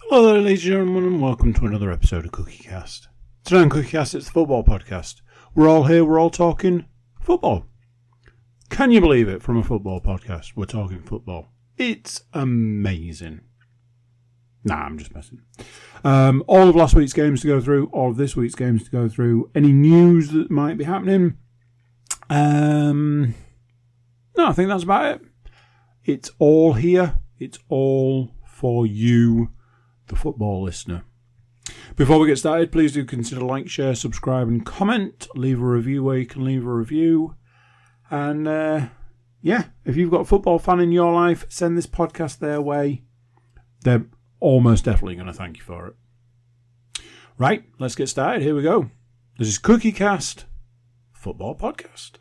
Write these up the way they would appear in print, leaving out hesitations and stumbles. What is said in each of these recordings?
Hello there, ladies and gentlemen, and welcome to another episode of CookieCast. Today on CookieCast, it's the football podcast. We're all here, we're all talking football. Can you believe it? From a football podcast, we're talking football. It's amazing. Nah, I'm just messing. All of last week's games to go through, all of this week's games to go through, any news that might be happening. No, I think that's about it. It's all here. It's all for you, the football listener. Before we get started, please do consider like, share, subscribe and comment. Leave a review where you can leave a review. And if you've got a football fan in your life, send this podcast their way. They're almost definitely going to thank you for it. Right, let's get started. Here we go. This is CookieCast, football podcast.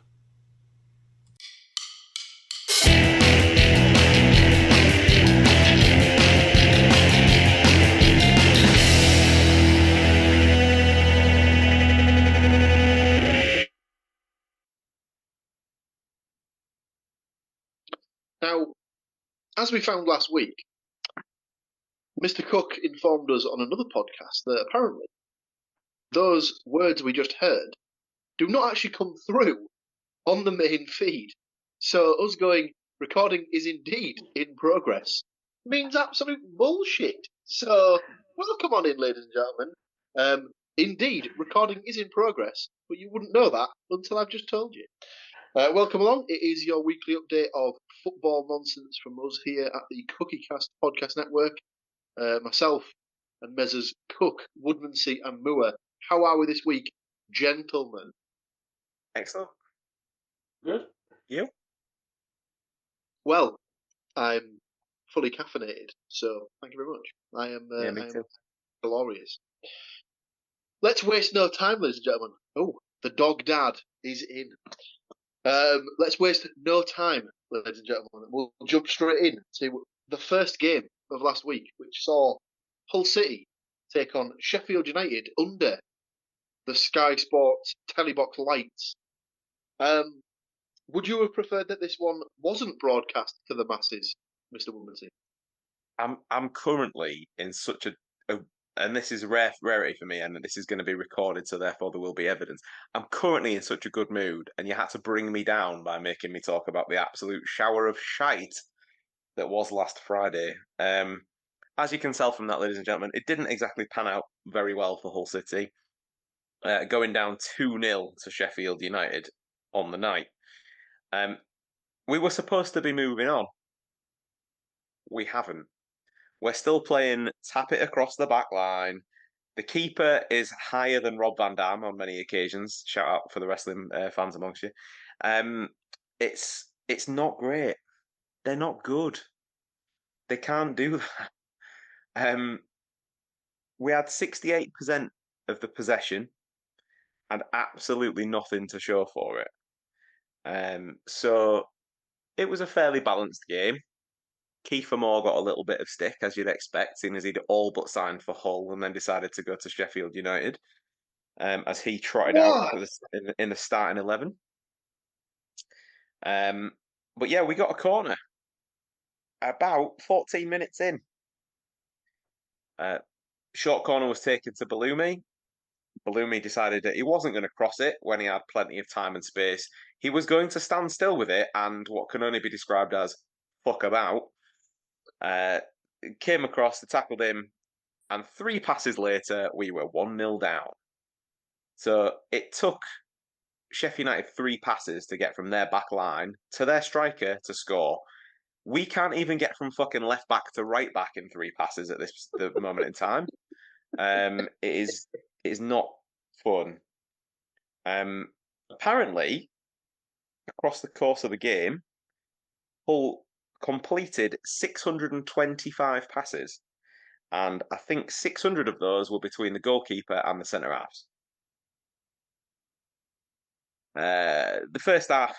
Now, as we found last week, Mr. Cook informed us on another podcast that apparently those words we just heard do not actually come through on the main feed. So us going, recording is indeed in progress, means absolute bullshit. So, welcome on in, ladies and gentlemen. Indeed, recording is in progress, but you wouldn't know that until I've just told you. Welcome along. It is your weekly update of football nonsense from us here at the CookieCast podcast network. Myself and Messrs. Cook, Woodmansey and Moore. How are we this week, gentlemen? Excellent. Good. You? Well, I'm fully caffeinated, so thank you very much. I am glorious. Let's waste no time, ladies and gentlemen. Oh, the dog dad is in. Let's waste no time, ladies and gentlemen. We'll jump straight in to the first game of last week, which saw Hull City take on Sheffield United under the Sky Sports Telebox lights. Would you have preferred that this one wasn't broadcast to the masses, Mr. Woodmansey? I'm currently in such a and this is a rarity for me, and this is going to be recorded, so therefore there will be evidence. I'm currently in such a good mood, and you had to bring me down by making me talk about the absolute shower of shite that was last Friday. As you can tell from that, ladies and gentlemen, it didn't exactly pan out very well for Hull City, going down 2-0 to Sheffield United on the night. We were supposed to be moving on. We haven't. We're still playing tap it across the back line. The keeper is higher than Rob Van Dam on many occasions. Shout out for the wrestling fans amongst you. It's not great. They're not good. They can't do that. We had 68% of the possession and absolutely nothing to show for it. So it was a fairly balanced game. Kiefer Moore got a little bit of stick, as you'd expect, seeing as he'd all but signed for Hull and then decided to go to Sheffield United, as he trotted out in the starting 11. But yeah, we got a corner about 14 minutes in. Short corner was taken to Balumi. Balumi decided that he wasn't going to cross it when he had plenty of time and space. He was going to stand still with it and what can only be described as fuck about. Came across, tackled him, and 3 passes later, we were 1-0 down. So it took Sheffield United 3 passes to get from their back line to their striker to score. We can't even get from fucking left back to right back in 3 passes at the moment in time. It is not fun. Apparently, across the course of the game, Hull completed 625 passes, and I think 600 of those were between the goalkeeper and the centre halves. The first half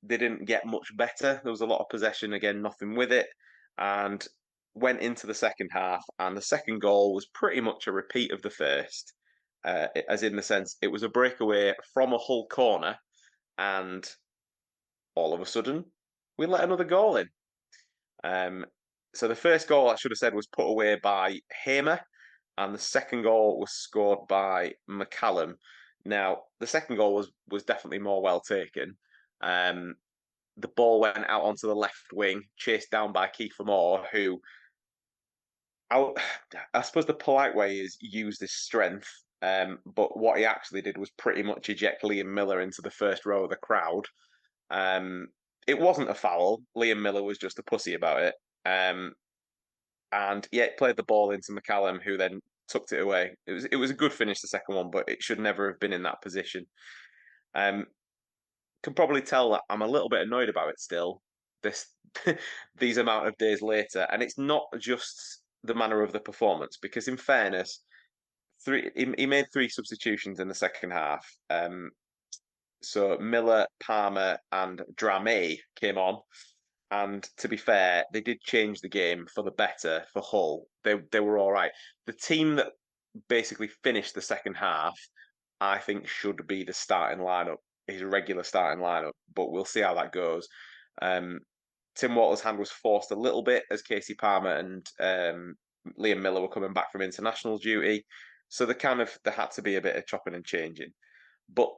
they didn't get much better. There was a lot of possession, again, nothing with it, and went into the second half, and the second goal was pretty much a repeat of the first, as in the sense it was a breakaway from a Hull corner, and all of a sudden we let another goal in. So the first goal, I should have said, was put away by Hamer, and the second goal was scored by McCallum. Now, the second goal was definitely more well taken. The ball went out onto the left wing, chased down by Kiefer Moore, who I suppose the polite way is used his strength, but what he actually did was pretty much eject Liam Miller into the first row of the crowd. It wasn't a foul. Liam Miller was just a pussy about it. And yet played the ball into McCallum, who then tucked it away. It was a good finish, the second one, but it should never have been in that position. Can probably tell that I'm a little bit annoyed about it still. This these amount of days later, and it's not just the manner of the performance, because in fairness, he made 3 substitutions in the second half. So Miller, Palmer, and Dramé came on. And to be fair, they did change the game for the better for Hull. They were all right. The team that basically finished the second half, I think, should be the starting lineup, his regular starting lineup. But we'll see how that goes. Tim Walter's hand was forced a little bit as Casey Palmer and Liam Miller were coming back from international duty. So there had to be a bit of chopping and changing. But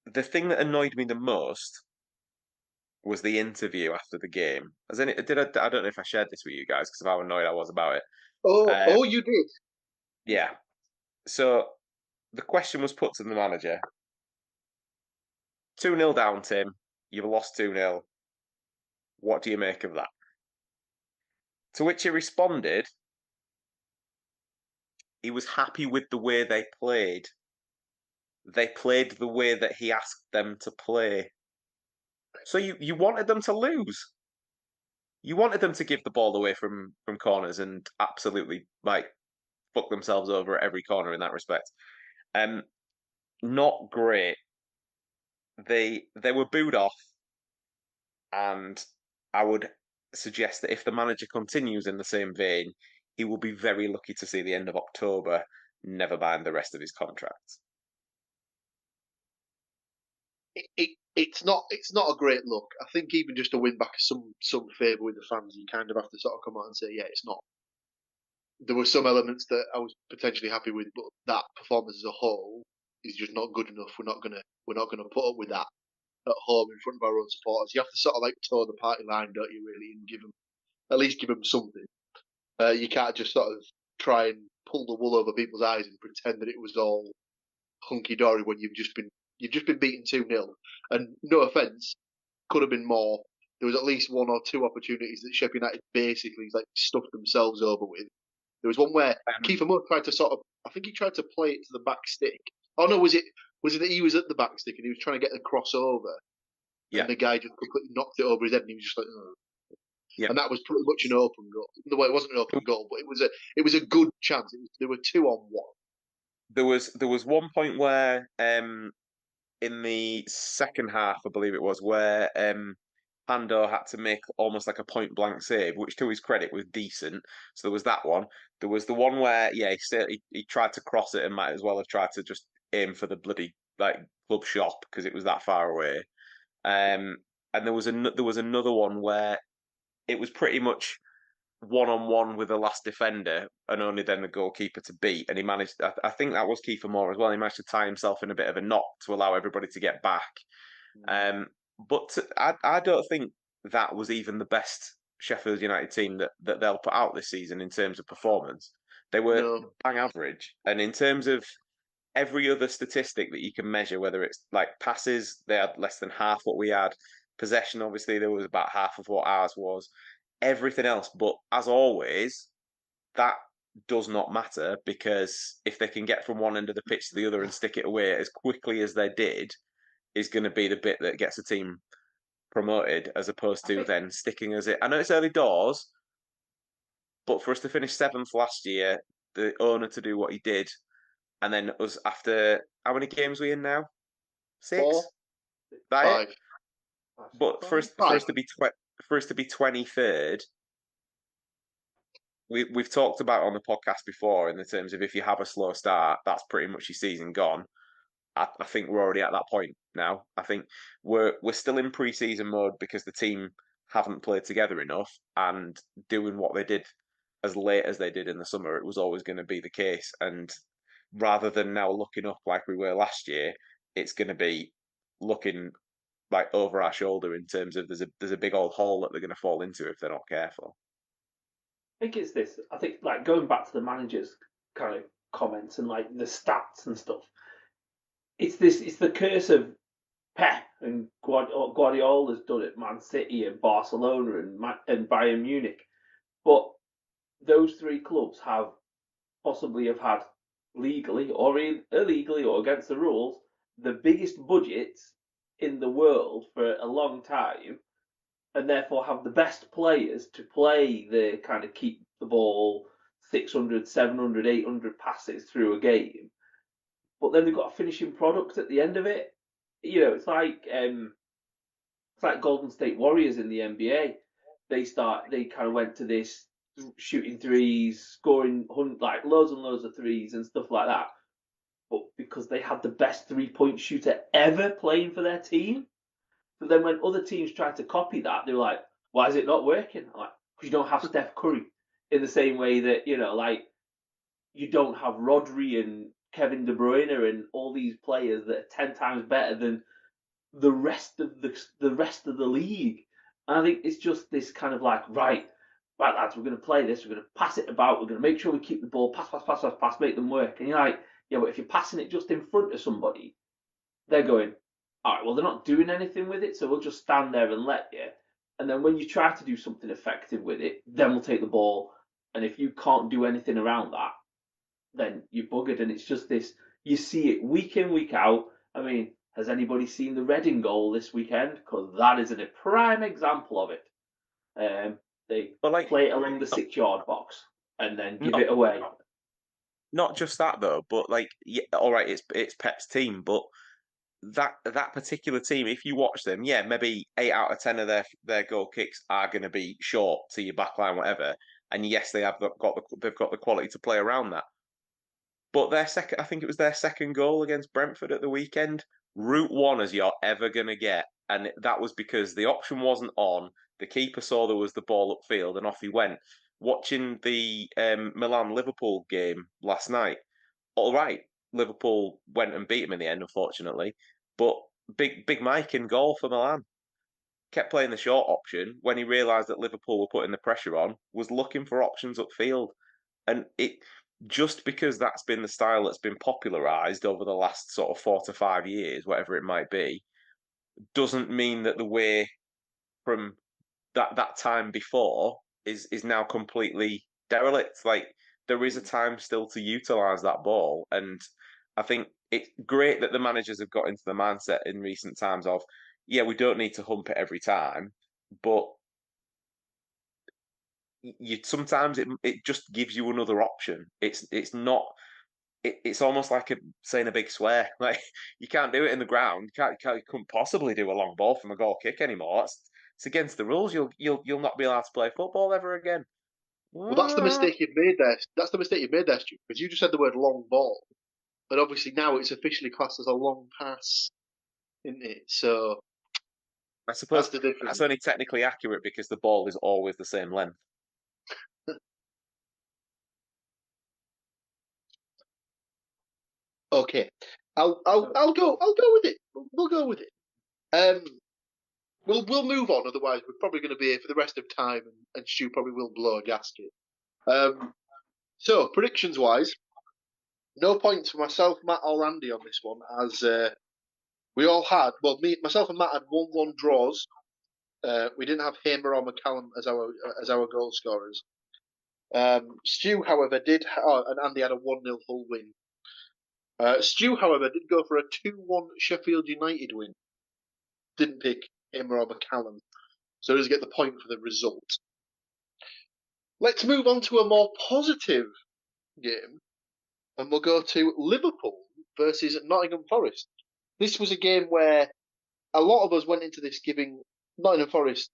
the thing that annoyed me the most was the interview after the game. I don't know if I shared this with you guys because of how annoyed I was about it. Oh, you did? Yeah. So the question was put to the manager. 2-0 down, Tim. You've lost 2-0. What do you make of that? To which he responded, he was happy with the way they played. They played the way that he asked them to play. So you wanted them to lose. You wanted them to give the ball away from corners and absolutely fuck themselves over at every corner in that respect. Not great. They were booed off, and I would suggest that if the manager continues in the same vein, he will be very lucky to see the end of October, never mind the rest of his contract. It's not a great look. I think even just to win back some favour with the fans, you kind of have to sort of come out and say, yeah, it's not. There were some elements that I was potentially happy with, but that performance as a whole is just not good enough. We're not gonna put up with that at home in front of our own supporters. You have to sort of toe the party line, don't you? Really, and at least give them something. You can't just sort of try and pull the wool over people's eyes and pretend that it was all hunky dory when you've just been beaten 2-0. And no offence, could have been more. There was at least 1 or 2 opportunities that Sheffield United basically stuffed themselves over with. There was one where Kiefer Moore tried to I think he tried to play it to the back stick. Oh no, was it that he was at the back stick and he was trying to get the crossover? Yeah. And the guy just completely knocked it over his head and he was just like, oh. Yeah. And that was pretty much an open goal. No, it wasn't an open goal, but it was a good chance. There were 2-on-1. There was one point where in the second half, I believe it was, where Pando had to make almost like a point blank save, which to his credit was decent. So there was that one. There was the one where he tried to cross it and might as well have tried to just aim for the bloody club shop because it was that far away. And there was another one where it was pretty much 1-on-1 with the last defender and only then the goalkeeper to beat. And he managed, I think that was Kiefer Moore as well. He managed to tie himself in a bit of a knot to allow everybody to get back. But I don't think that was even the best Sheffield United team that they'll put out this season in terms of performance. They were bang average. And in terms of every other statistic that you can measure, whether it's passes, they had less than half what we had. Possession, obviously, there was about half of what ours was. Everything else, but as always, that does not matter because if they can get from one end of the pitch to the other and stick it away as quickly as they did, is going to be the bit that gets a team promoted as opposed to then sticking as it. I know it's early doors, but for us to finish 7th last year, the owner to do what he did, and then us after how many games are we in now? 6? 4? 5. But for us to be 23rd, we've talked about on the podcast before in the terms of if you have a slow start, that's pretty much your season gone. I think we're already at that point now. I think we're still in pre-season mode because the team haven't played together enough, and doing what they did as late as they did in the summer, it was always going to be the case. And rather than now looking up like we were last year, it's going to be looking like over our shoulder in terms of there's a big old hole that they're going to fall into if they're not careful. I think it's this. I think like going back to the manager's kind of comments and like the stats and stuff. It's this. It's the curse of Pep and Guardiola's done it, Man City and Barcelona and Bayern Munich. But those three clubs have possibly have had legally or illegally or against the rules the biggest budgets in the world for a long time, and therefore have the best players to play the kind of keep the ball 600, 700, 800 passes through a game. But then they've got a finishing product at the end of it. It's like Golden State Warriors in the NBA. They kind of went to this shooting threes, scoring like loads and loads of threes and stuff like that. But because they had the best 3-point shooter ever playing for their team. But then when other teams tried to copy that, they were like, why is it not working? I'm like, because you don't have Steph Curry in the same way that, like you don't have Rodri and Kevin De Bruyne and all these players that are 10 times better than the rest of the league. And I think it's just this kind of like, right lads, we're going to play this, we're going to pass it about, we're going to make sure we keep the ball, pass, make them work. And you're like, yeah, but if you're passing it just in front of somebody, they're going, all right, well, they're not doing anything with it, so we'll just stand there and let you. And then when you try to do something effective with it, then we'll take the ball. And if you can't do anything around that, then you're buggered. And it's just this, you see it week in, week out. I mean, has anybody seen the Reading goal this weekend? Because that is a prime example of it. They play it along the 6-yard box and then give it away. Not just that though, but like, yeah, all right, it's Pep's team, but that particular team, if you watch them, yeah, maybe 8 out of 10 of their goal kicks are going to be short to your backline, whatever. And yes, they've got the quality to play around that. But I think it was their second goal against Brentford at the weekend, route one as you're ever going to get. And that was because the option wasn't on. The keeper saw there was the ball upfield and off he went. Watching the Milan-Liverpool game last night, all right, Liverpool went and beat him in the end, unfortunately. But Big Mike in goal for Milan kept playing the short option when he realised that Liverpool were putting the pressure on, was looking for options upfield. And it just because that's been the style that's been popularised over the last sort of 4 to 5 years, whatever it might be, doesn't mean that the way from that time before is now completely derelict. Like there is a time still to utilise that ball, and I think it's great that the managers have got into the mindset in recent times of, yeah, we don't need to hump it every time, but sometimes it just gives you another option. It's not. It's almost like saying a big swear. Like you can't do it in the ground. You couldn't possibly do a long ball from a goal kick anymore. It's against the rules. You'll not be allowed to play football ever again. Well, that's the mistake you've made there. That's the mistake you've made there, Stuart, because you just said the word long ball, and obviously now it's officially classed as a long pass, isn't it? So I suppose that's the difference. That's only technically accurate because the ball is always the same length. Okay, I'll go with it. We'll go with it. We'll move on. Otherwise, we're probably going to be here for the rest of time, and Stu probably will blow a gasket. So predictions wise, no points for myself, Matt, or Randy on this one, as we all had. Well, myself and Matt had 1-1 draws. We didn't have Hamer or McCallum as our goal scorers. Stu, however, and Andy had a 1-0 Hull win. Stu, however, did go for a 2-1 Sheffield United win. Didn't pick Hamer or McCallum, so does get the point for the result. Let's move on to a more positive game, and we'll go to Liverpool versus Nottingham Forest. This was a game where a lot of us went into this giving Nottingham Forest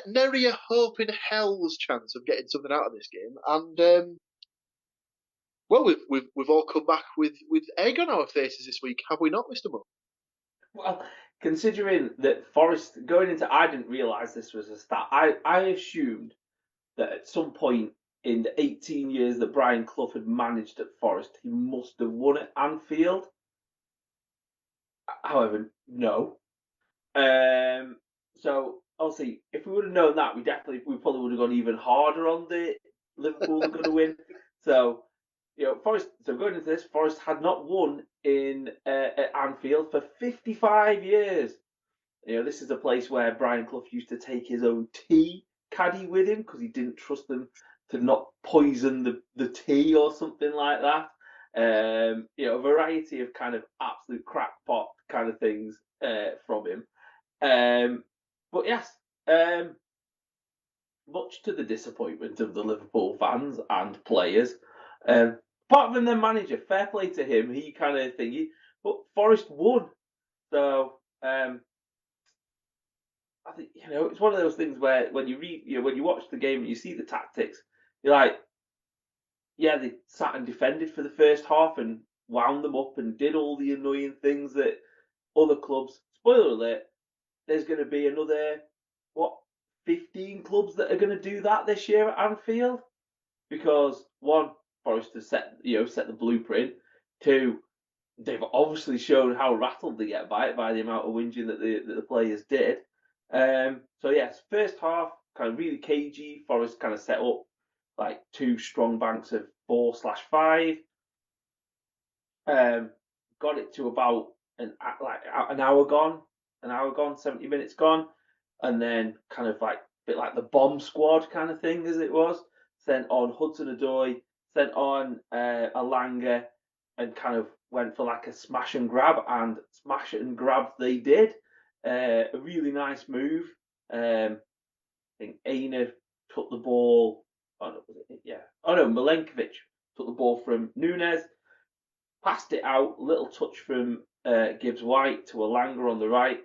nary a hope in hell's chance of getting something out of this game, and well, we've all come back with egg on our faces this week, have we not, Mr. Mull? Well, considering that Forest going into, I didn't realise this was a stat. I assumed that at some point in the 18 years that Brian Clough had managed at Forest, he must have won at Anfield. However, no. So obviously, if we would have known that, we probably would have gone even harder on the Liverpool are going to win. So, Forest. So going into this, Forest had not won at Anfield for 55 years. This is a place where Brian Clough used to take his own tea caddy with him because he didn't trust them to not poison the tea or something like that. A variety of kind of absolute crackpot kind of things from him. But yes, much to the disappointment of the Liverpool fans and players. Apart from their manager, fair play to him, he kind of thingy. But Forest won, so I think it's one of those things where when you read, when you watch the game and you see the tactics, you're like, yeah, they sat and defended for the first half and wound them up and did all the annoying things that other clubs. Spoiler alert: there's going to be another 15 clubs that are going to do that this year at Anfield, because one, Forest has set the blueprint. Two, they've obviously shown how rattled they get by it by the amount of whinging that the players did. So yes, first half kind of really cagey. Forest kind of set up like two strong banks of 4/5. Got it to about an hour gone, 70 minutes gone, and then kind of like a bit like the bomb squad kind of thing as it was. Sent on Hudson-Odoi, sent on Alanga, and kind of went for like a smash and grab, and smash and grab they did. A really nice move. I think Aina took the ball. Milenkovic took the ball from Nunes, passed it out, little touch from Gibbs White to Alanga on the right,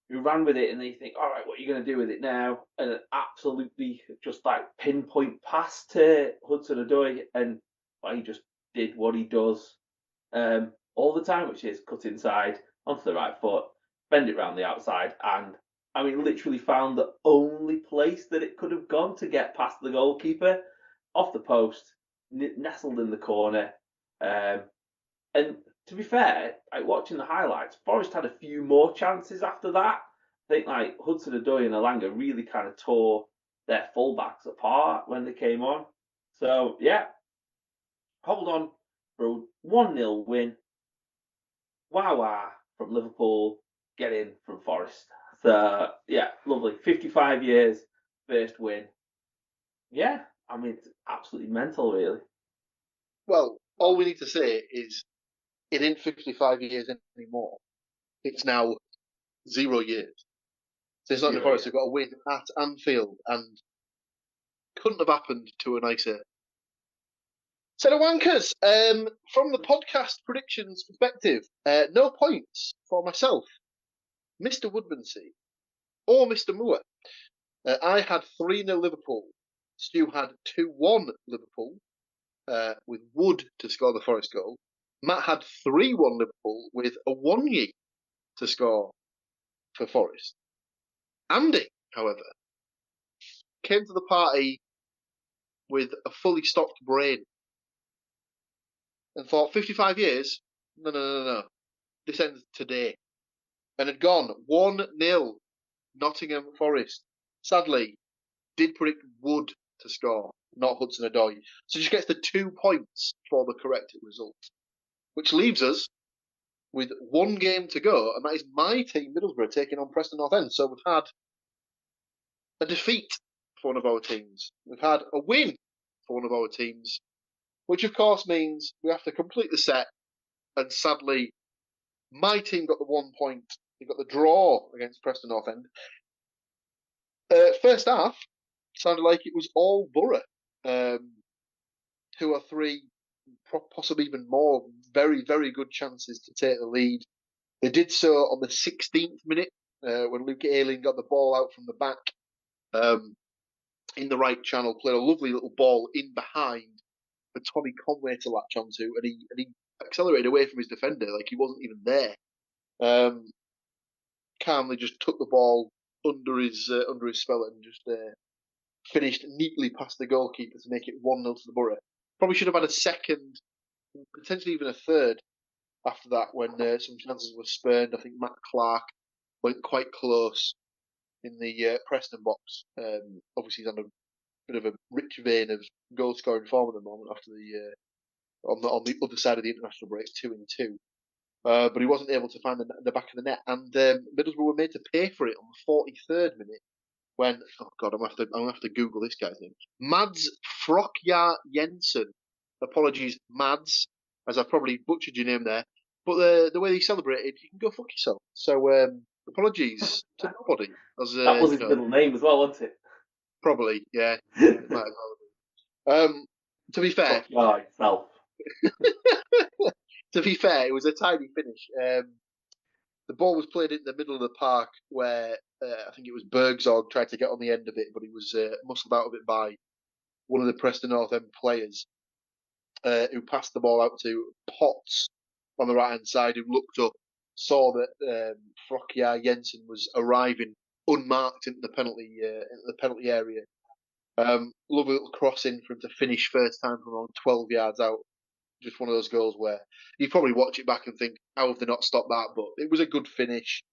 who ran with it, and then you think, all right, what are you going to do with it now? And an absolutely just like pinpoint pass to Hudson-Odoi, and he just did what he does all the time, which is cut inside onto the right foot, bend it round the outside, and literally found the only place that it could have gone to get past the goalkeeper, off the post, nestled in the corner. And to be fair, watching the highlights, Forest had a few more chances after that. I think Hudson-Odoi and Alanga really kind of tore their fullbacks apart when they came on. So yeah, hold on for a 1-0 win. Wow from Liverpool, get in from Forest. So yeah, lovely. 55 years, first win. Yeah, it's absolutely mental, really. Well, all we need to say is it ain't 55 years anymore. It's now 0 years since Nottingham Forest have got a win at Anfield, and couldn't have happened to a nicer set of wankers. From the podcast predictions perspective, no points for myself, Mr. Woodmansey, or Mr. Moore. I had 3-0 Liverpool. Stu had 2-1 Liverpool, with Wood to score the Forest goal. Matt had 3-1 Liverpool with a Awonyi to score for Forest. Andy, however, came to the party with a fully stocked brain and thought 55 years? No. This ends today. And had gone 1-0 Nottingham Forest. Sadly, did predict Wood to score, not Hudson-Odoi. So just gets the 2 points for the correct result, which leaves us with 1 game to go, and that is my team, Middlesbrough, taking on Preston North End. So we've had a defeat for one of our teams. We've had a win for one of our teams, which of course means we have to complete the set. And sadly, my team got the 1 point. They got the draw against Preston North End. First half sounded like it was all Borough. 2 or 3, possibly even more, very, very good chances to take the lead. They did so on the 16th minute when Luke Ayling got the ball out from the back in the right channel, played a lovely little ball in behind for Tommy Conway to latch onto, and he accelerated away from his defender like he wasn't even there. calmly just took the ball under his spell and just finished neatly past the goalkeeper to make it 1-0 to the Borough. Probably should have had a second, potentially even a third after that when some chances were spurned. I think MacLeod went quite close in the Preston box. Obviously, he's on a bit of a rich vein of goal scoring form at the moment after the on the other side of the international break, 2-2. But he wasn't able to find the back of the net, and Middlesbrough were made to pay for it on the 43rd minute. When I'm gonna have to Google this guy's name. Mads Frokja Jensen. Apologies, Mads, as I probably butchered your name there. But the way he celebrated, you can go fuck yourself. So apologies to nobody. As that was his middle name as well, wasn't it? Probably, yeah. It might as well have been. To be fair, Itself. to be fair, it was a tidy finish. The ball was played in the middle of the park where I think it was Bergzorg tried to get on the end of it, but he was muscled out of it by one of the Preston North End players who passed the ball out to Potts on the right-hand side, who looked up, saw that Frokja Jensen was arriving unmarked into the penalty area. Lovely little crossing for him to finish first time from around 12 yards out. Just one of those goals where you probably watch it back and think, how have they not stopped that? But it was a good finish.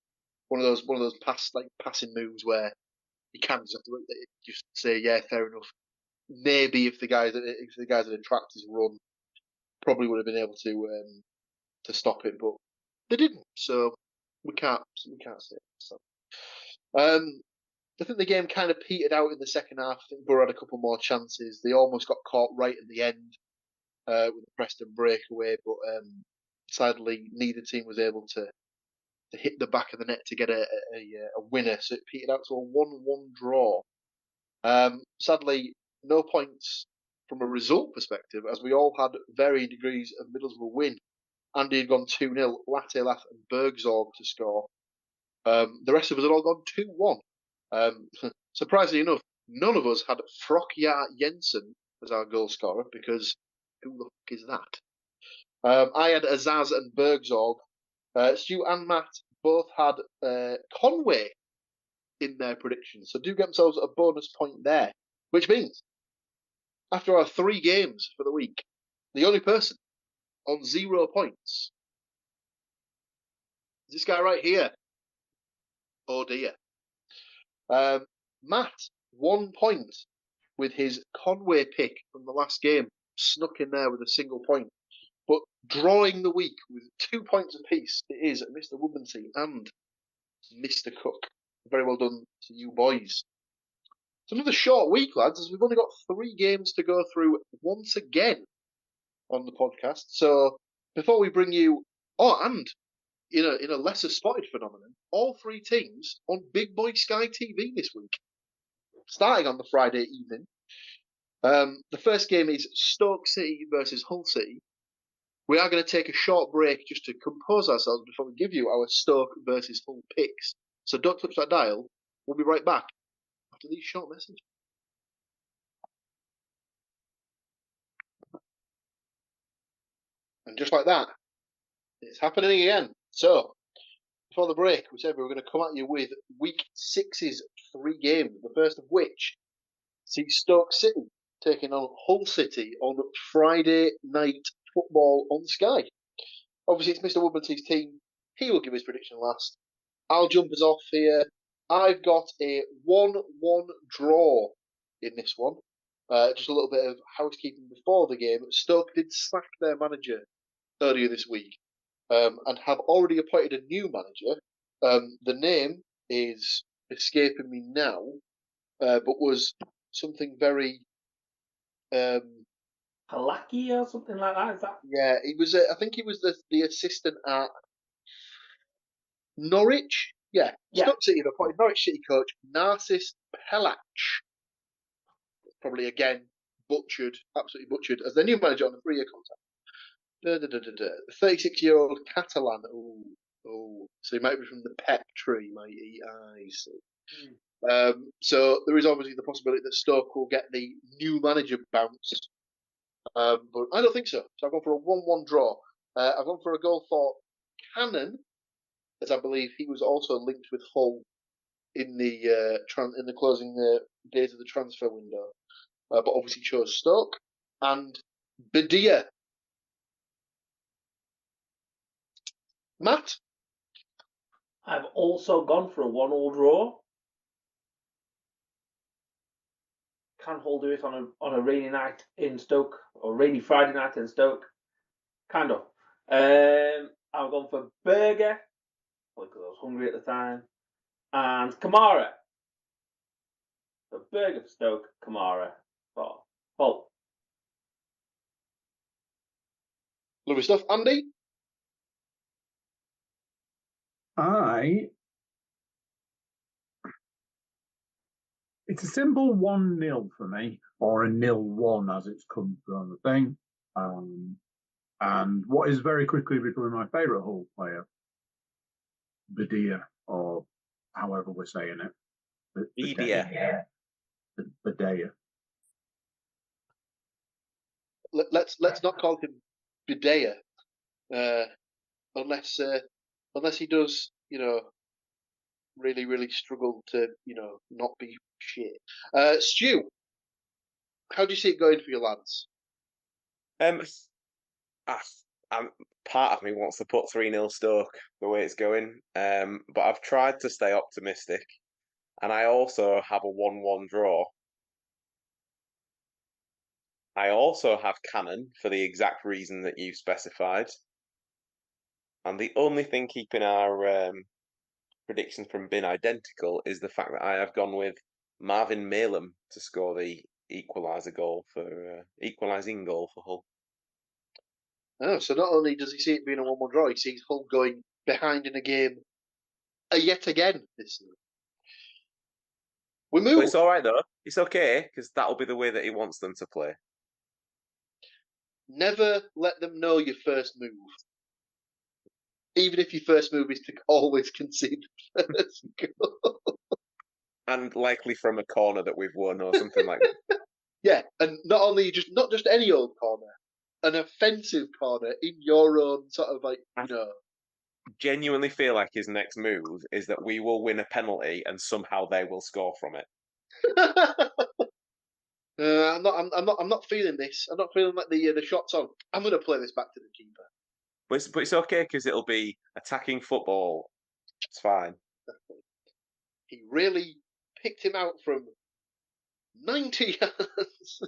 One of those passing moves where you can just say, yeah, fair enough. Maybe if the guys had tracked his run, probably would have been able to stop it, but they didn't. So we can't say it. So. I think the game kind of petered out in the second half. I think Borough had a couple more chances. They almost got caught right at the end with the Preston breakaway, but sadly neither team was able to hit the back of the net to get a winner. So it petered out to a 1-1 draw. Sadly, no points from a result perspective, as we all had varying degrees of Middlesbrough win. Andy had gone 2-0, Latelath and Bergzorg to score. The rest of us had all gone 2-1. Surprisingly enough, none of us had Frokja Jensen as our goal scorer, because who the fuck is that? I had Azaz and Bergzorg. Stu and Matt both had Conway in their predictions, so do get themselves a bonus point there. Which means, after our 3 games for the week, the only person on 0 points is this guy right here. Oh dear. Matt, 1 point with his Conway pick from the last game, snuck in there with a single point. But drawing the week with 2 points apiece, it is Mr. Woodmansey and Mr. Cook. Very well done to you boys. It's another short week, lads, as we've only got 3 games to go through once again on the podcast. So before we bring you, and in a lesser spotted phenomenon, all 3 teams on Big Boy Sky TV this week, starting on the Friday evening. The first game is Stoke City versus Hull City. We are going to take a short break just to compose ourselves before we give you our Stoke versus Hull picks. So don't touch that dial. We'll be right back after these short messages. And just like that, it's happening again. So, before the break, we said we were going to come at you with Week 6's 3 games, the first of which sees Stoke City taking on Hull City on Friday night football on Sky. Obviously, it's Mr. Woodmansey's team. He will give his prediction last. I'll jump us off here. I've got a 1-1 draw in this one. Just a little bit of housekeeping before the game. Stoke did sack their manager earlier this week and have already appointed a new manager. The name is escaping me now, but was something very... Halaki or something like that, is that? Yeah, he was. I think he was the assistant at Norwich. Yeah. Stoke City have appointed Norwich City coach Narcis Pelach. Probably again absolutely butchered, as their new manager on a 3-year contract. The 36-year-old Catalan. Oh, so he might be from the pep tree, might he? I see. So there is obviously the possibility that Stoke will get the new manager bounce. But I don't think so. So I've gone for a 1-1 draw. I've gone for a goal for Cannon as I believe he was also linked with Hull in the in the closing days of the transfer window, but obviously chose Stoke. And Badia. Matt? I've also gone for a 1-1 draw. Can Hull do it on a rainy night in Stoke, or rainy Friday night in Stoke? Kind of. I've gone for Berger, because I was hungry at the time, and Kamara. So Berger for Stoke, Kamara for Hull. Lovely stuff. Andy? It's a simple 1-0 for me, or a 0-1 as it's come through on the thing. And what is very quickly becoming my favourite Hull player, Badia, or however we're saying it. Badia. Badia. Let's not call him Bidea, unless he does, really, really struggle to, not be shit. Stu, how do you see it going for your lads? Part of me wants to put 3-0 Stoke the way it's going, but I've tried to stay optimistic, and I also have a 1-1 draw. I also have Cannon for the exact reason that you specified, and the only thing keeping our predictions from being identical is the fact that I have gone with Marvin Malem to score the equalising goal for Hull. Oh, so not only does he see it being a 1-1 draw, he sees Hull going behind in a game yet again this season. We move. But it's all right though. It's okay because that'll be the way that he wants them to play. Never let them know your first move, even if your first move is to always concede the first goal. And likely from a corner that we've won or something like that. Yeah, and not just any old corner, an offensive corner in your own sort of Genuinely feel like his next move is that we will win a penalty and somehow they will score from it. I'm not feeling this. I'm not feeling like the shot's on. I'm going to play this back to the keeper. But it's okay because it'll be attacking football. It's fine. He really picked him out from 90 yards.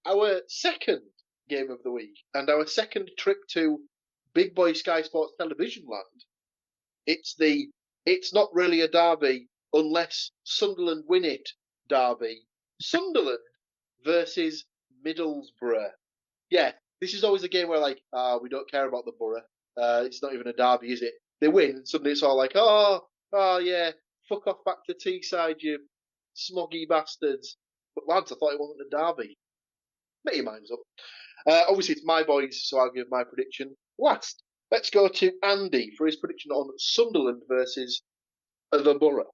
Our second game of the week and our second trip to Big Boy Sky Sports Television land. It's not really a derby unless Sunderland win it derby. Sunderland versus Middlesbrough. Yeah, this is always a game where we don't care about the borough. It's not even a derby, is it? They win, and suddenly it's all like, oh yeah, fuck off back to Teesside, you smoggy bastards. But lads, I thought it wasn't a derby. Make your minds up. Obviously, it's my boys, so I'll give my prediction last. Let's go to Andy for his prediction on Sunderland versus the Borough.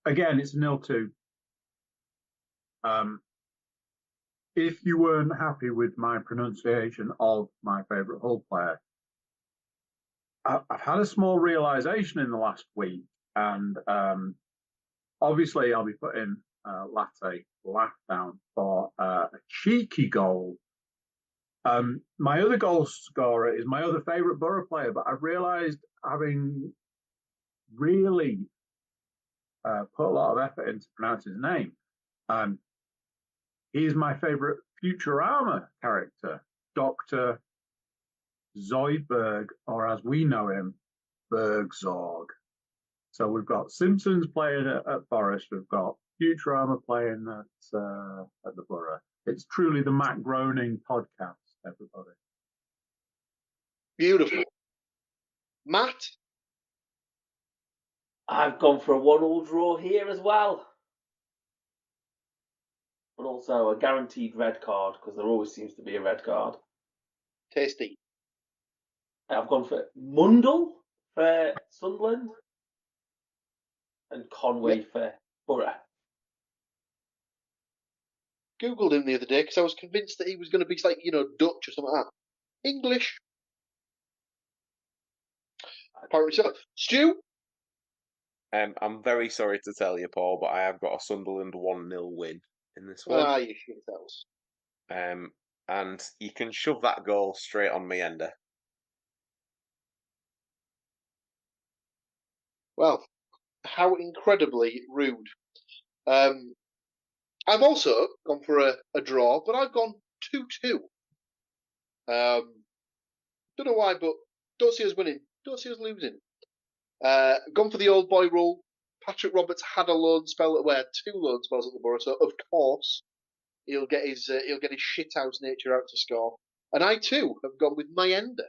Again, it's a 0-2. If you weren't happy with my pronunciation of my favourite Hull player, I've had a small realisation in the last week, and obviously I'll be putting Latte Laugh down for a cheeky goal. My other goal scorer is my other favourite Borough player, but I've realised, having really put a lot of effort into pronouncing his name, he's my favourite Futurama character, Dr. Zoidberg, or as we know him, Bergzorg. So we've got Simpsons playing at Forest, we've got Futurama playing at the Borough. It's truly the Matt Groening podcast, everybody. Beautiful. Matt? I've gone for a 1-1 draw here as well. But also a guaranteed red card, because there always seems to be a red card. Tasty. I've gone for Mundle for Sunderland and Conway for Borough. Googled him the other day because I was convinced that he was going to be like, Dutch or something like that. English. Apparently so. Stu? I'm very sorry to tell you, Paul, but I have got a Sunderland 1-0 win in this one. Ah, you shit house. And you can shove that goal straight on me, Ender. Well, how incredibly rude. I've also gone for a draw, but I've gone 2-2. Don't know why, but don't see us winning. Don't see us losing. Gone for the old boy rule. Patrick Roberts had a loan spell, well, 2 loan spells at the Borough, so of course he'll get his shithouse nature out to score. And I too have gone with my Ender.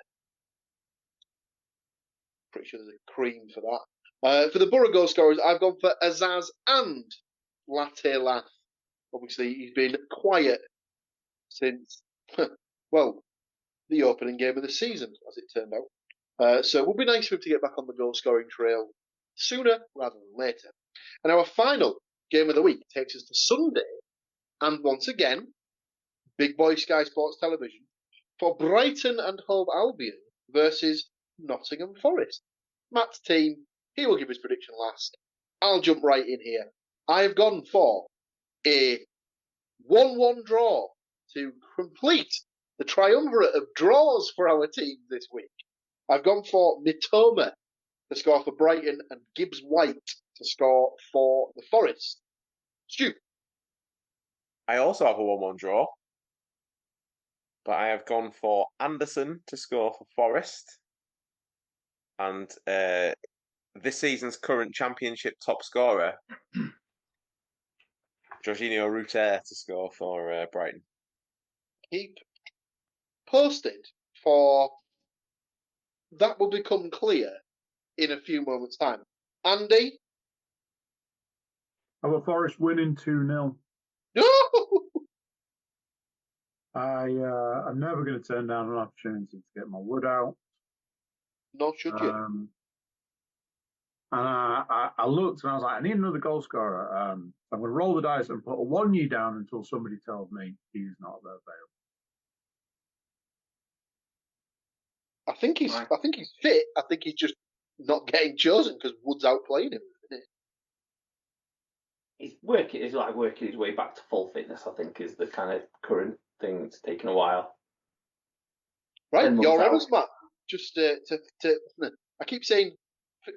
Pretty sure there's a cream for that. For the Borough goal scorers, I've gone for Azaz and Latte Laugh. Obviously, he's been quiet since, well, the opening game of the season, as it turned out. So it would be nice for him to get back on the goal scoring trail sooner rather than later. And our final game of the week takes us to Sunday, and once again, Big Boy Sky Sports Television, for Brighton and Hove Albion versus Nottingham Forest. Matt's team, he will give his prediction last. I'll jump right in here. I've gone for a 1-1 draw to complete the triumvirate of draws for our team this week. I've gone for Mitoma to score for Brighton and Gibbs White to score for the Forest. Stu? I also have a 1-1 draw, but I have gone for Anderson to score for Forest and this season's current championship top scorer, Jorginho Rutter, to score for Brighton. Keep posted, for that will become clear in a few moments' time. Andy? Have a Forest winning 2-0. No! I'm never going to turn down an opportunity to get my wood out. Nor should you. And I looked and I was like, I need another goal scorer. I'm going to roll the dice and put a 1-year down until somebody tells me he's not available. I think he's fit. I think he's just not getting chosen because Wood's out playing him, isn't it? He's like working his way back to full fitness, I think, is the kind of current thing. It's taken a while. Right, you're on us, Matt. Just I keep saying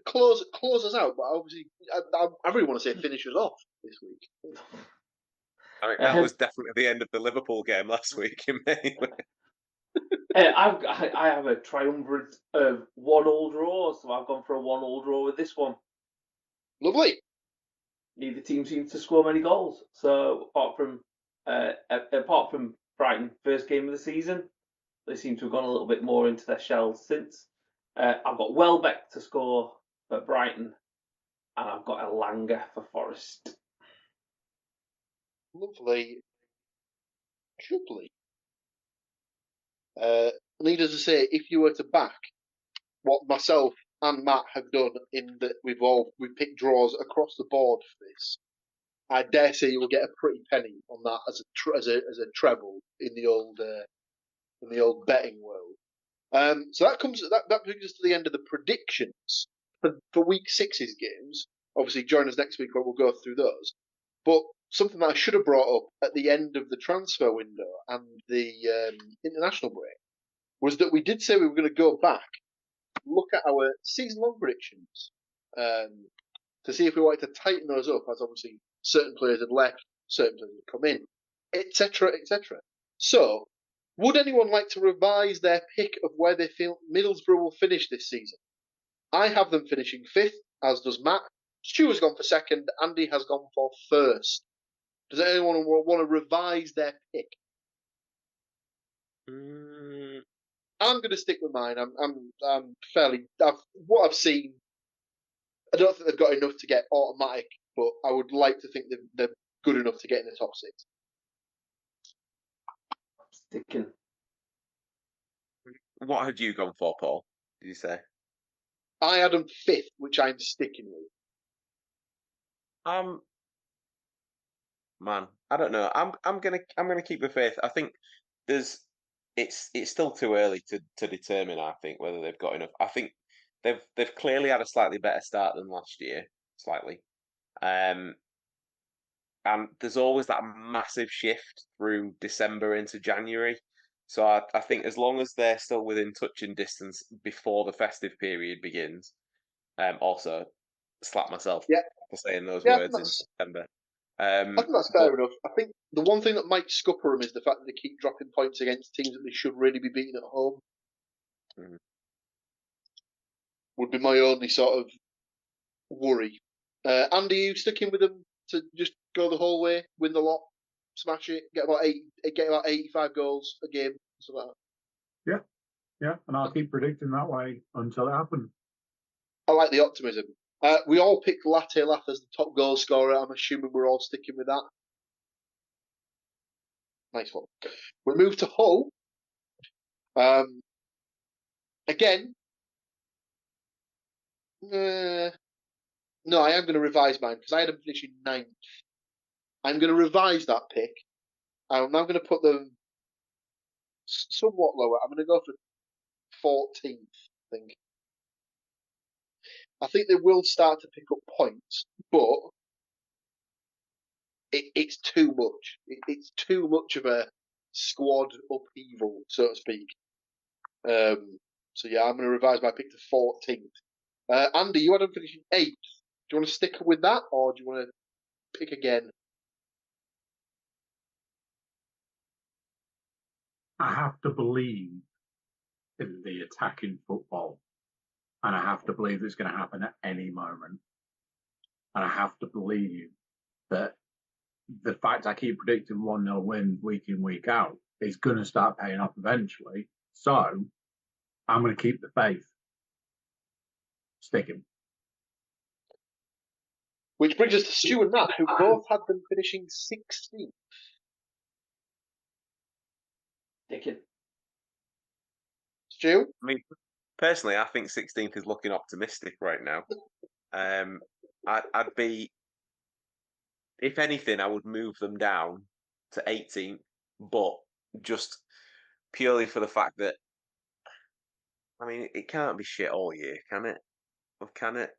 close us out, but obviously I really want to say finish us off this week. I mean, that was definitely the end of the Liverpool game last week in May. I have a triumvirate of 1-1 draw, so I've gone for a 1-1 draw with this one. Lovely. Neither team seems to score many goals. So apart from Brighton first game of the season, they seem to have gone a little bit more into their shells since. I've got Welbeck to score for Brighton, and I've got Elanga for Forest. Lovely. Jubbly. Needless to say, if you were to back what myself and Matt have done in that we've picked draws across the board for this, I dare say you will get a pretty penny on that as a treble in the old betting world. So that brings us to the end of the predictions for week 6's games. Obviously, join us next week where we'll go through those. But something that I should have brought up at the end of the transfer window and the international break was that we did say we were going to go back, look at our season-long predictions to see if we wanted to tighten those up, as obviously certain players had left, certain players had come in, etc., etc. So, would anyone like to revise their pick of where they feel Middlesbrough will finish this season? I have them finishing 5th, as does Matt. Stu has gone for 2nd. Andy has gone for 1st. Does anyone want to revise their pick? I'm going to stick with mine. I'm fairly. What I've seen, I don't think they've got enough to get automatic, but I would like to think they're good enough to get in the top 6. Sticking. What had you gone for, Paul? Did you say? I had them 5th, which I'm sticking with. Man, I don't know. I'm gonna keep the faith. I think it's still too early to determine. I think whether they've got enough. I think they've clearly had a slightly better start than last year, slightly. Um, and there's always that massive shift through December into January. So I think as long as they're still within touching distance before the festive period begins, also slap myself Yeah, for saying those yeah, words in September. I think that's But fair enough. I think the one thing that might scupper them is the fact that they keep dropping points against teams that they should really be beating at home. Mhm. Would be my only sort of worry. Andy, are you sticking with them to just go the whole way, win the lot, smash it, get about 85 goals a game, something like that? Yeah, and I'll keep predicting that way until it happens. I like the optimism. We all picked Latte Lath as the top goal scorer. I'm assuming we're all sticking with that. Nice one. We move to Hull. Again, no, I am going to revise mine because I had them finishing 9th. I'm going to revise that pick. I'm now going to put them somewhat lower. I'm going to go for 14th, I think. I think they will start to pick up points, but it's too much. It's too much of a squad upheaval, so to speak. So yeah, I'm going to revise my pick to 14th. Andy, you had them finishing 8th. Do you want to stick with that, or do you want to pick again? I have to believe in the attacking football, and I have to believe it's going to happen at any moment. And I have to believe that the fact I keep predicting 1-0 wins week in, week out is going to start paying off eventually. So I'm going to keep the faith. Sticking. Which brings us to Stu and Nat, who both had them finishing 16th. Sticking. Stu? I mean, personally, I think 16th is looking optimistic right now. I'd be, if anything, I would move them down to 18th, but just purely for the fact that, I mean, it can't be shit all year, can it? Or can it?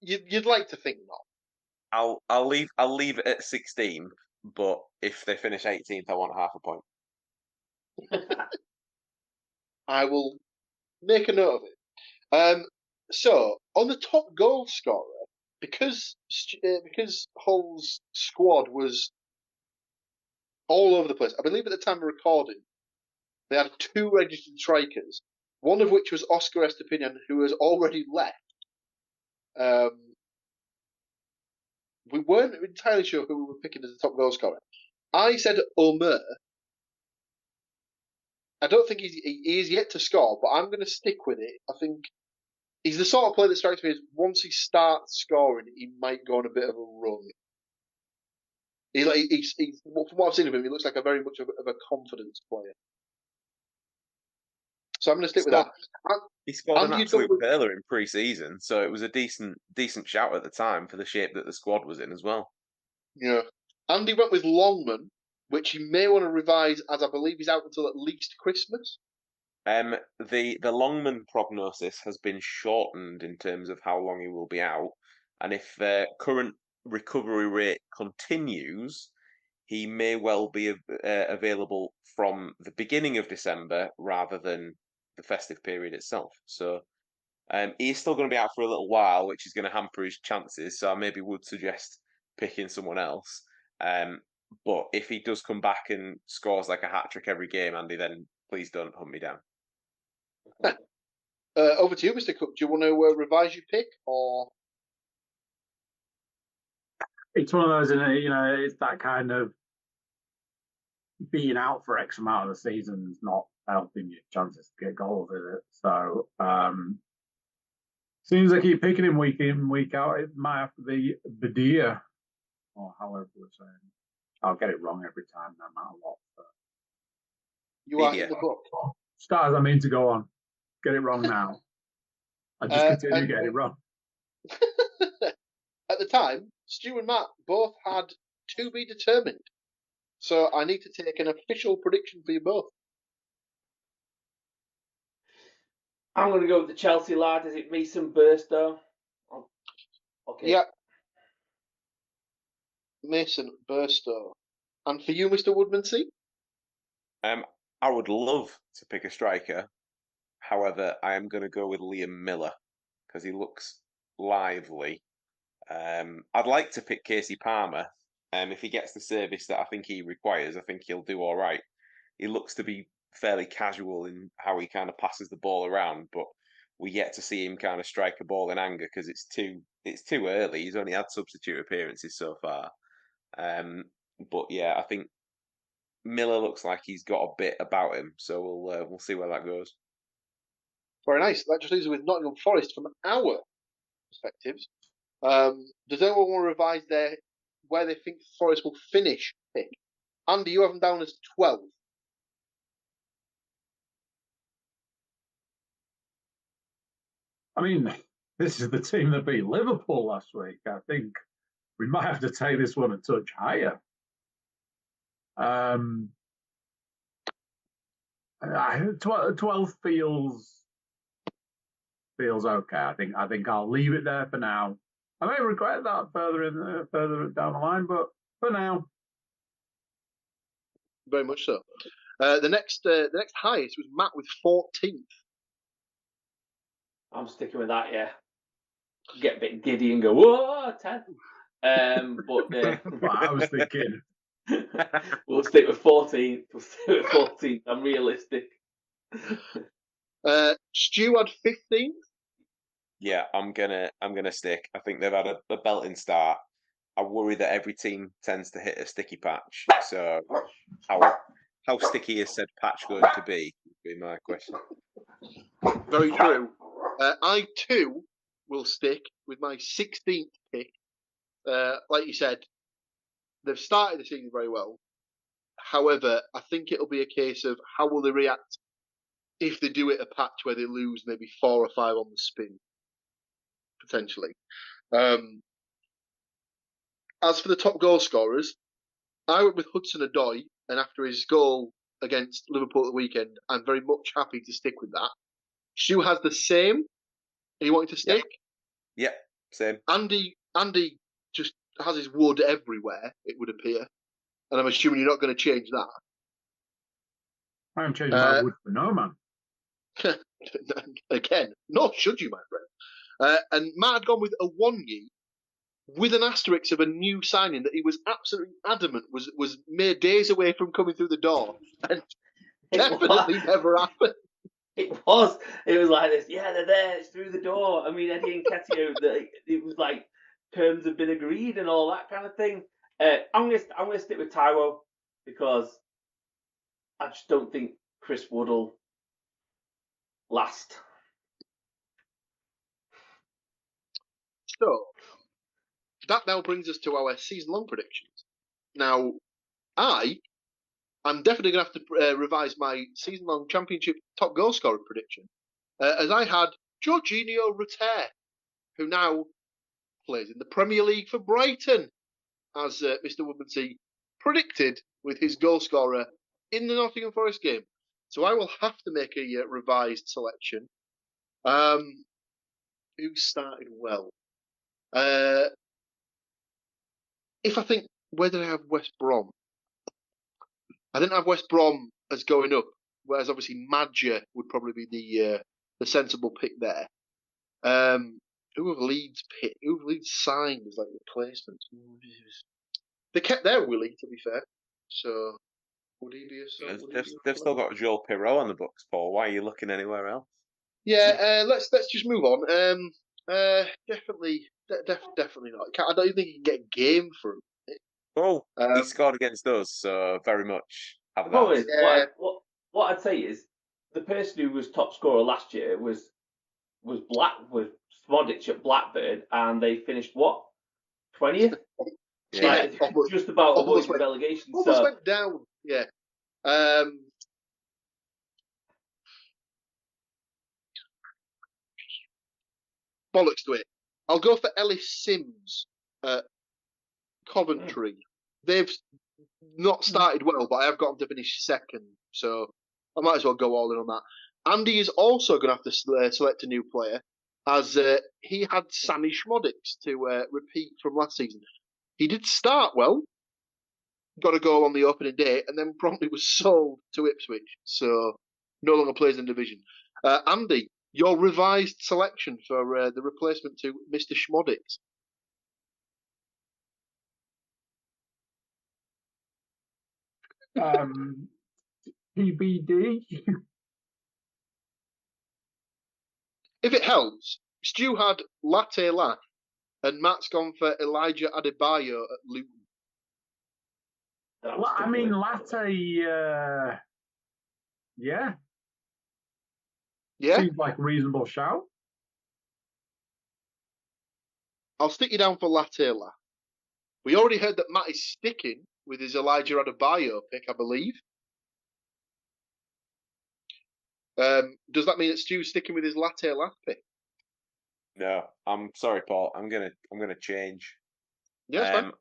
You'd like to think not. I'll leave it at 16, but if they finish 18th, I want half a point. I will make a note of it. So, on the top goal scorer, because Hull's squad was all over the place, I believe at the time of recording, they had 2 registered strikers, one of which was Oscar Estepinian, who has already left. We weren't entirely sure who we were picking as the top goal scorer. I said Omer. I don't think he is yet to score, but I'm going to stick with it. I think he's the sort of player that strikes me as once he starts scoring, he might go on a bit of a run. He's from what I've seen of him, he looks like a very much of a confidence player. So I'm going to stick with that. He scored an And absolute pearler in pre-season, so it was a decent shout at the time for the shape that the squad was in as well. Yeah. Andy went with Longman, which he may want to revise, as I believe he's out until at least Christmas. The Longman prognosis has been shortened in terms of how long he will be out, and if the current recovery rate continues, he may well be available from the beginning of December rather than the festive period itself. So he's still going to be out for a little while, which is going to hamper his chances. So I maybe would suggest picking someone else. But if he does come back and scores like a hat trick every game, Andy, then please don't hunt me down. Over to you, Mr. Cook. Do you want to revise your pick, or? It's one of those, it's that kind of being out for X amount of the season's not helping your chances to get goals, is it? So, seems I keep picking him week in, week out. It might have to be Badia, or however we're saying. I'll get it wrong every time, no matter what. But You are in the book. Stars, I mean to go on. Get it wrong now. I just continue getting it wrong. At the time, Stu and Matt both had to be determined. So I need to take an official prediction for you both. I'm going to go with the Chelsea lad. Is it Mason Burstow? Okay. Yeah. Mason Burstow. And for you, Mr. Woodmansey? I would love to pick a striker. However, I am going to go with Liam Miller because he looks lively. I'd like to pick Casey Palmer. If he gets the service that I think he requires, I think he'll do all right. He looks to be fairly casual in how he kind of passes the ball around, but we yet to see him kind of strike a ball in anger because it's too early. He's only had substitute appearances so far. But yeah, I think Miller looks like he's got a bit about him, so we'll see where that goes. Very nice. That just leaves us with Nottingham Forest from our perspectives. Does anyone want to revise where they think Forest will finish pick? Andy, you have them down as 12. I mean, this is the team that beat Liverpool last week. I think we might have to take this one a touch higher. 12 feels okay. I think I'll leave it there for now. I may regret that further down the line, but for now, Very much so. The next highest was Matt with 14th. I'm sticking with that, yeah. Get a bit giddy and go, whoa, 10. But what I was thinking. We'll stick with 14. I'm realistic. Stu had 15th. Yeah, I'm gonna stick. I think they've had a belting start. I worry that every team tends to hit a sticky patch. So how sticky is said patch going to be? Would be my question. Very true. I too will stick with my 16th pick. Like you said, they've started the season very well. However, I think it'll be a case of how will they react if they do it a patch where they lose maybe 4 or 5 on the spin, potentially. As for the top goal scorers, I went with Hudson-Odoi, and after his goal against Liverpool at the weekend, I'm very much happy to stick with that. Stu has the same. Are you wanting to stick? Yeah, same. Andy just has his wood everywhere, it would appear. And I'm assuming you're not going to change that. I am changing my wood for no man. Again, nor should you, my friend. And Matt had gone with a Wonyi with an asterisk of a new signing that he was absolutely adamant was mere days away from coming through the door. And definitely never happened. It was like this. Yeah, they're there. It's through the door. I mean, Eddie and Nketiah, it was like terms have been agreed and all that kind of thing. I'm gonna stick with Taiwo because I just don't think Chris Wood will last. So that now brings us to our season-long predictions. Now, I'm definitely going to have to revise my season-long championship top goal scorer prediction, as I had Jorginho Rutter, who now plays in the Premier League for Brighton, as Mr. Woodmansey predicted with his goal scorer in the Nottingham Forest game. So I will have to make a revised selection. Who started well? If I think, where did I have West Brom? I didn't have West Brom as going up, whereas obviously Madger would probably be the sensible pick there. Who have Leeds picked? Who have Leeds signed as like replacement? They kept their Willie, to be fair. So would he be They've still got Joel Pirot on the books, Paul. Why are you looking anywhere else? Yeah, let's just move on. Definitely not. I don't even think you can get a game for him. Oh, he scored against us, so very much have Well, that. what I'd say is the person who was top scorer last year was Smodic at Blackburn, and they finished what 20th. Yeah, just about avoiding relegation. Almost went down. Yeah. Bollocks to it. I'll go for Ellis Sims at Coventry. They've not started well, but I have got them to finish second, so I might as well go all in on that. Andy is also going to have to select a new player, as he had Sammy Schmodix to repeat from last season. He did start well, got a goal on the opening day, and then promptly was sold to Ipswich, so no longer plays in the division. Andy, your revised selection for the replacement to Mr. Schmodix. PBD. If it helps, Stu had Latte Lath, and Matt's gone for Elijah Adebayo at Luton. Well, I mean, Latte, yeah. Yeah? Seems like a reasonable shout. I'll stick you down for Latte Lath. We already heard that Matt is sticking with his Elijah Adebayo pick, I believe. Does that mean that Stu's sticking with his Latte Lath pick? No, I'm sorry, Paul. I'm gonna change. Yes, fine.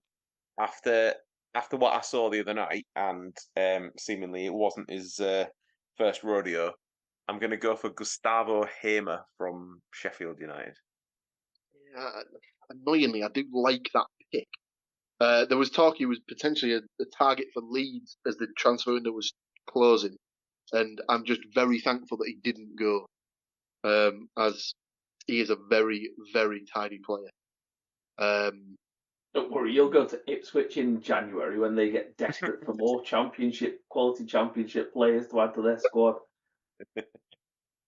After what I saw the other night, and seemingly it wasn't his first rodeo, I'm gonna go for Gustavo Hamer from Sheffield United. Yeah, annoyingly, I do like that pick. There was talk he was potentially a target for Leeds as the transfer window was closing, and I'm just very thankful that he didn't go, as he is a very, very tidy player. Don't worry, you'll go to Ipswich in January when they get desperate for more quality championship players to add to their squad.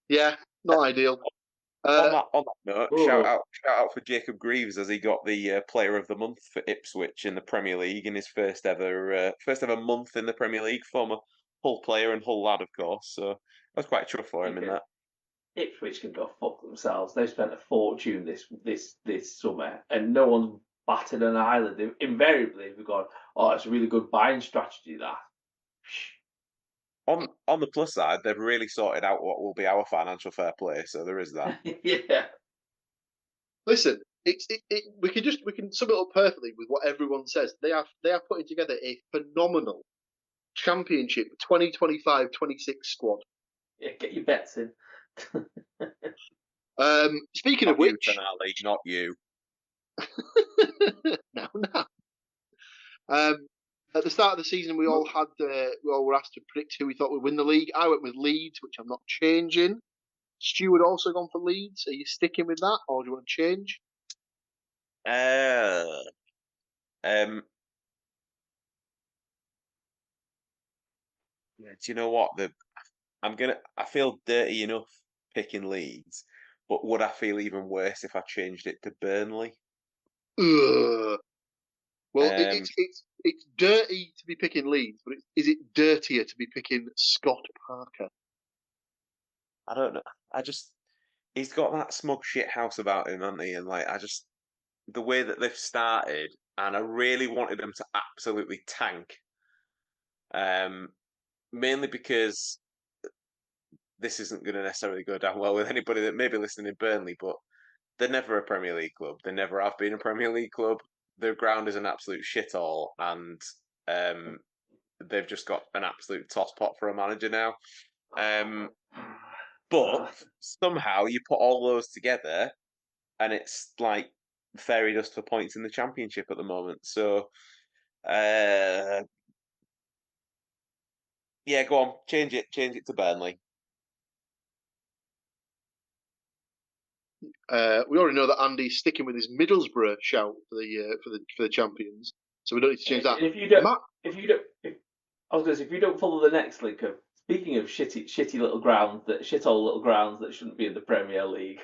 Yeah, not ideal. On that note, shout out for Jacob Greaves as he got the Player of the Month for Ipswich in the Premier League in his first ever month in the Premier League. Former Hull player and Hull lad, of course. So I was quite chuffed for him in that. Ipswich can go fuck themselves. They've spent a fortune this summer, and no one's batted an eyelid. Invariably, we've gone, oh, it's a really good buying strategy, that. On the plus side, they've really sorted out what will be our financial fair play, so there is that. Yeah. Listen, we can sum it up perfectly with what everyone says. They are putting together a phenomenal Championship 2025-26 squad. Yeah, get your bets in. Speaking Not of which, you, Finale, not you. no. At the start of the season, we all were asked to predict who we thought would win the league. I went with Leeds, which I'm not changing. Stuart also gone for Leeds. Are you sticking with that, or do you want to change? Yeah, do you know what? I feel dirty enough picking Leeds, but would I feel even worse if I changed it to Burnley? Ugh. Well, it's dirty to be picking Leeds, but is it dirtier to be picking Scott Parker? I don't know. He's got that smug shit house about him, hasn't he? And the way that they've started, and I really wanted them to absolutely tank. Mainly because this isn't going to necessarily go down well with anybody that may be listening in Burnley, but they're never a Premier League club. They never have been a Premier League club. Their ground is an absolute shithole, and they've just got an absolute tosspot for a manager now. But somehow you put all those together, and it's like fairy dust for points in the Championship at the moment. So, yeah, go on, change it to Burnley. We already know that Andy's sticking with his Middlesbrough shout for the champions, so we don't need to change that. And if you don't follow the next link of speaking of shithole little grounds that shouldn't be in the Premier League.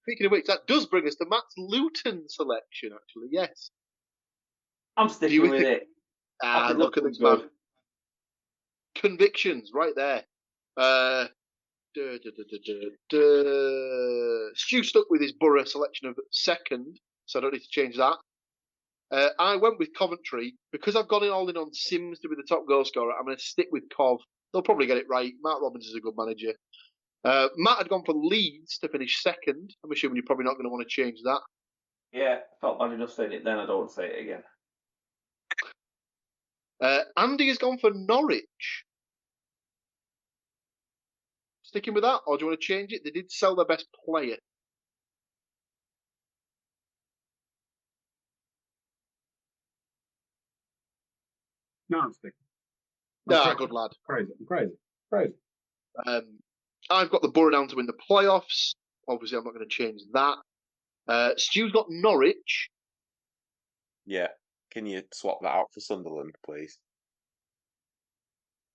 Speaking of which, that does bring us to Matt's Luton selection. Actually, yes, I'm sticking with it. Look at this man. Convictions right there. Stu stuck with his Borough selection of second, so I don't need to change that. I went with Coventry because I've gone all in on Sims to be the top goal scorer. I'm going to stick with Cov. They'll probably get it right. Matt Robbins is a good manager. Matt had gone for Leeds to finish second. I'm assuming you're probably not going to want to change that. Yeah, felt bad enough saying it then. I don't want to say it again. Andy has gone for Norwich. Sticking with that, or do you want to change it? They did sell their best player. No, I'm sticking. Good lad. Crazy. I've got the Borough down to win the playoffs. Obviously, I'm not going to change that. Stu's got Norwich. Yeah. Can you swap that out for Sunderland, please?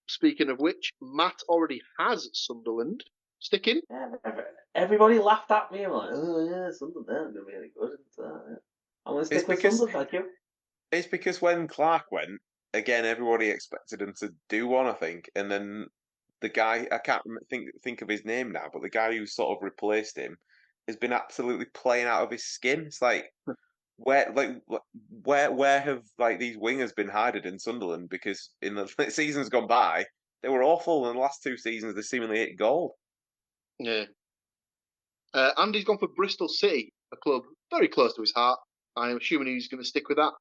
Speaking of which, Matt already has Sunderland. Sticking. Yeah, everybody laughed at me. I'm like, oh yeah, Sunderland, they're going to be really good. I'm going to stick with Sunderland, thank you. It's because when Clark went, again, everybody expected him to do one, I think, and then the guy, I can't think of his name now, but the guy who sort of replaced him has been absolutely playing out of his skin. It's like where have like these wingers been hiding in Sunderland? Because in the seasons gone by, they were awful, and the last 2 seasons they seemingly hit gold. Yeah. Andy's gone for Bristol City, a club very close to his heart. I'm assuming he's going to stick with that.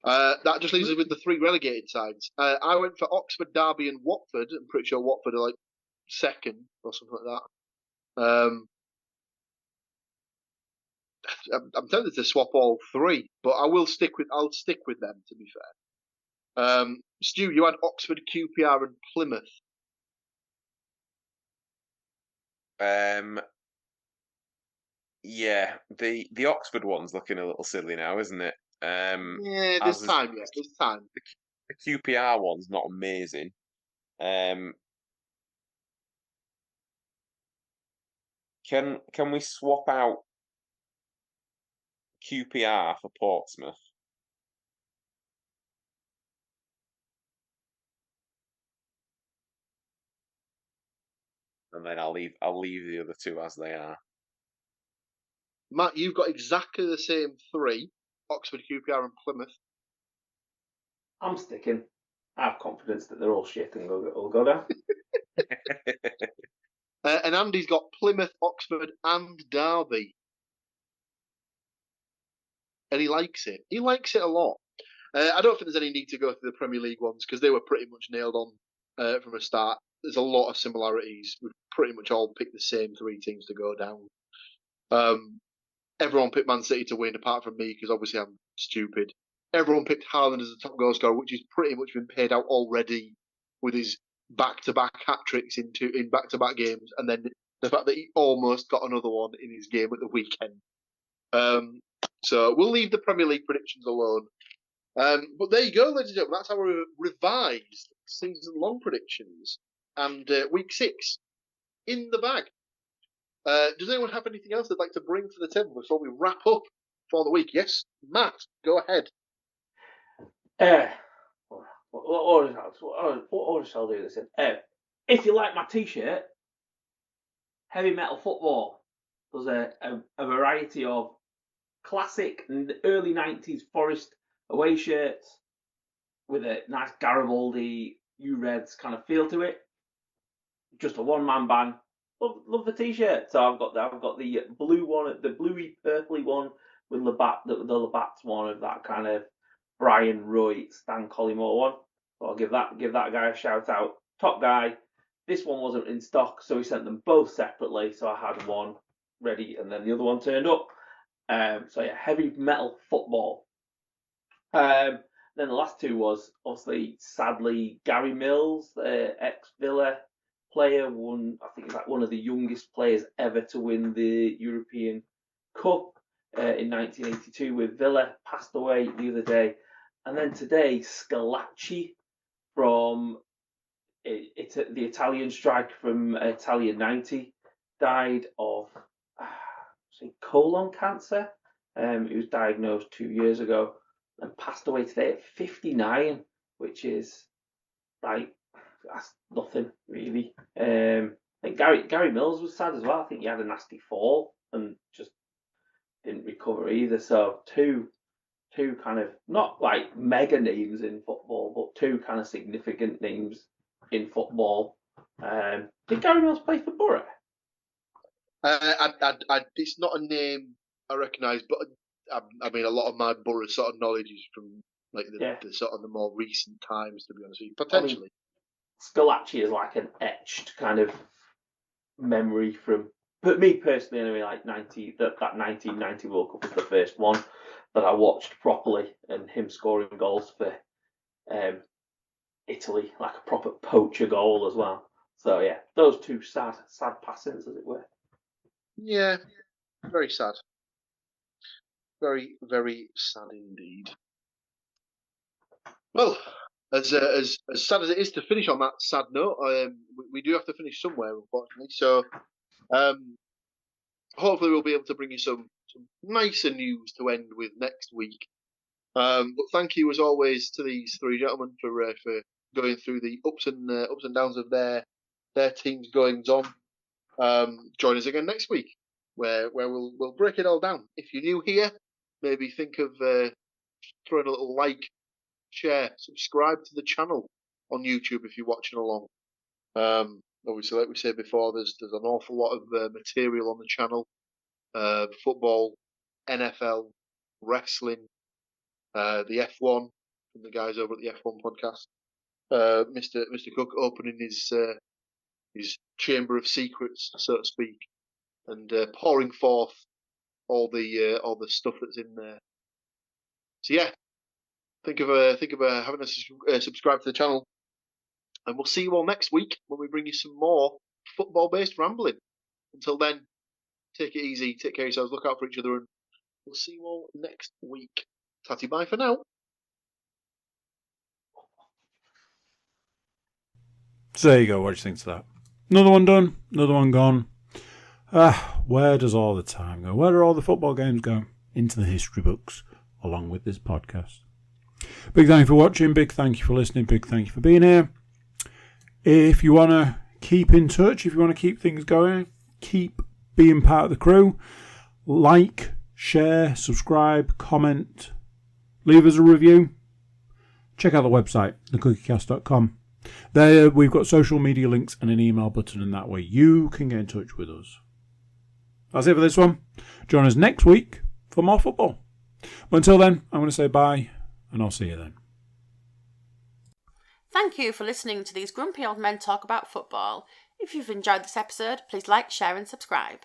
That just leaves us with the 3 relegated sides. I went for Oxford, Derby, and Watford. I'm pretty sure Watford are like second or something like that. I'm tempted to swap all 3, but I'll stick with them, to be fair. Stu, you had Oxford, QPR, and Plymouth. Yeah, the Oxford one's looking a little silly now, isn't it? Yeah, there's time. Yeah, there's time. The QPR one's not amazing. Can we swap out QPR for Portsmouth? And then I'll leave the other 2 as they are. Matt, you've got exactly the same 3: Oxford, QPR, and Plymouth. I'm sticking. I have confidence that they're all shit and will go down. And Andy's got Plymouth, Oxford, and Derby. And he likes it. He likes it a lot. I don't think there's any need to go through the Premier League ones because they were pretty much nailed on from a start. There's a lot of similarities. We've pretty much all picked the same 3 teams to go down. Everyone picked Man City to win, apart from me, because obviously I'm stupid. Everyone picked Haaland as the top goal scorer, which has pretty much been paid out already with his back-to-back hat-tricks in back-to-back games, and then the fact that he almost got another one in his game at the weekend. So we'll leave the Premier League predictions alone. But there you go, ladies and gentlemen. That's our revised season-long predictions. And week 6 in the bag. Does anyone have anything else they'd like to bring to the table before we wrap up for the week? Yes, Matt, go ahead. What order shall I do this in? If you like my T-shirt, Heavy Metal Football does a variety of classic early 90s Forest away shirts with a nice Garibaldi U-Reds kind of feel to it. Just a one-man band. Love the T-shirt. So I've got the blue one, the bluey purpley one with the Labatt's one of that kind of Brian Roy, Stan Collymore one. So I'll give that guy a shout out. Top guy. This one wasn't in stock, so we sent them both separately. So I had one ready, and then the other one turned up. So yeah, Heavy Metal Football. Then the last 2 was obviously, sadly, Gary Mills, ex-Villa player, I think he's like one of the youngest players ever to win the European Cup in 1982 with Villa, passed away the other day. And then today, Scalacci from the Italian striker from Italia 90 died of colon cancer. He was diagnosed 2 years ago and passed away today at 59, which is like, that's nothing really. I think Gary Mills was sad as well. I think he had a nasty fall and just didn't recover either. So two kind of not like mega names in football, but 2 kind of significant names in football. Did Gary Mills play for Borough? It's not a name I recognise, but I mean, a lot of my Borough sort of knowledge is from like the sort of the more recent times, to be honest with you. Potentially. I mean, Scalacci is like an etched kind of memory from, but me personally anyway, like 1990 World Cup was the first one that I watched properly, and him scoring goals for Italy, like a proper poacher goal as well. So yeah, those two sad passings, as it were. Yeah, very sad. Very, very sad indeed. Well, as sad as it is to finish on that sad note, we do have to finish somewhere, unfortunately. So, hopefully, we'll be able to bring you some nicer news to end with next week. But thank you, as always, to these three gentlemen for going through the ups and downs of their teams' goings on. Join us again next week, where we'll break it all down. If you're new here, maybe think of throwing a little like, share, subscribe to the channel on YouTube if you're watching along. Obviously, like we said before, there's an awful lot of material on the channel: football, NFL, wrestling, the F1 from the guys over at the F1 podcast. Mr. Cook opening his chamber of secrets, so to speak, and pouring forth all the stuff that's in there. So yeah, think of having a subscribe to the channel, and we'll see you all next week when we bring you some more football-based rambling. Until then, take it easy, take care of yourselves, look out for each other, and we'll see you all next week. Tatty bye for now. So there you go. What do you think to that? Another one done. Another one gone. Where does all the time go? Where do all the football games go? Into the history books, along with this podcast. Big thank you for watching. Big thank you for listening. Big thank you for being here. If you want to keep in touch, if you want to keep things going, keep being part of the crew, like, share, subscribe, comment, leave us a review. Check out the website, thecookiecast.com. There we've got social media links and an email button, and that way you can get in touch with us. That's it for this one. Join us next week for more football. But until then, I'm going to say bye, and I'll see you then. Thank you for listening to these grumpy old men talk about football. If you've enjoyed this episode, please like, share and subscribe.